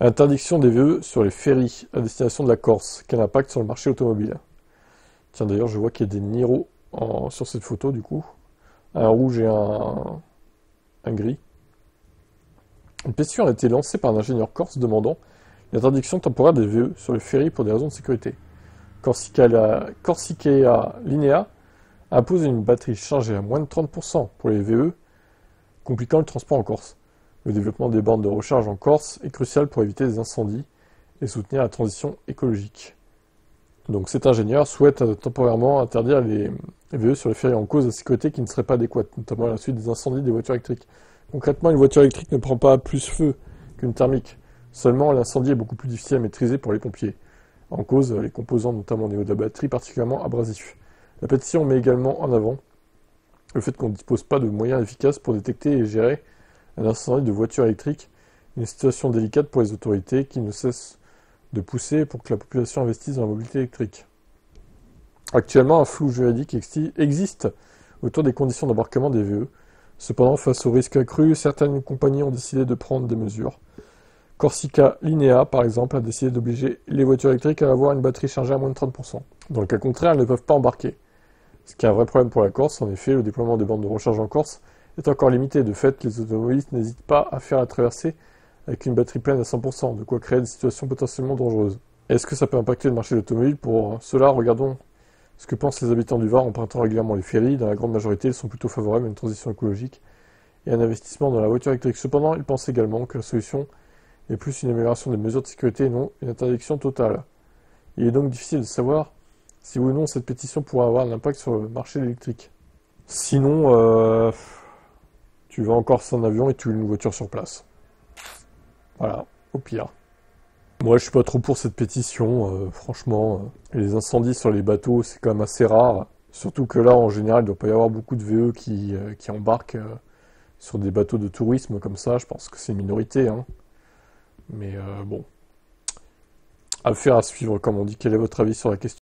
Interdiction des VE sur les ferries à destination de la Corse. Quel impact sur le marché automobile? Tiens, d'ailleurs, je vois qu'il y a des Niro sur cette photo, du coup. Un rouge et un gris. Une pétition a été lancée par un ingénieur corse demandant l'interdiction temporaire des VE sur les ferries pour des raisons de sécurité. Corsica Linea impose une batterie chargée à moins de 30% pour les VE, compliquant le transport en Corse. Le développement des bornes de recharge en Corse est crucial pour éviter des incendies et soutenir la transition écologique. Donc cet ingénieur souhaite temporairement interdire les VE sur les ferries en cause de sécurité qui ne seraient pas adéquates, notamment à la suite des incendies des voitures électriques. Concrètement, une voiture électrique ne prend pas plus feu qu'une thermique. Seulement, l'incendie est beaucoup plus difficile à maîtriser pour les pompiers. En cause, les composants, notamment au niveau de la batterie, particulièrement abrasifs. La pétition met également en avant le fait qu'on ne dispose pas de moyens efficaces pour détecter et gérer un incendie de voiture électrique, une situation délicate pour les autorités qui ne cessent de pousser pour que la population investisse dans la mobilité électrique. Actuellement, un flou juridique existe autour des conditions d'embarquement des VE. Cependant, face au risque accru, certaines compagnies ont décidé de prendre des mesures. Corsica Linea, par exemple, a décidé d'obliger les voitures électriques à avoir une batterie chargée à moins de 30%. Dans le cas contraire, elles ne peuvent pas embarquer. Ce qui est un vrai problème pour la Corse. En effet, le déploiement des bornes de recharge en Corse est encore limité. De fait, les automobilistes n'hésitent pas à faire la traversée avec une batterie pleine à 100%, de quoi créer des situations potentiellement dangereuses. Est-ce que ça peut impacter le marché de l'automobile? Pour cela, regardons ce que pensent les habitants du Var empruntant régulièrement les ferries. Dans la grande majorité, ils sont plutôt favorables à une transition écologique et à un investissement dans la voiture électrique. Cependant, ils pensent également que la solution est plus une amélioration des mesures de sécurité et non une interdiction totale. Il est donc difficile de savoir si oui ou non cette pétition pourra avoir un impact sur le marché électrique. Sinon, tu vas encore en avion et tu loues une voiture sur place. Voilà, au pire. Moi, je suis pas trop pour cette pétition, franchement. Les incendies sur les bateaux, c'est quand même assez rare. Surtout que là, en général, il doit pas y avoir beaucoup de VE qui embarquent sur des bateaux de tourisme comme ça. Je pense que c'est une minorité, hein. Mais bon, affaire à suivre, comme on dit. Quel est votre avis sur la question?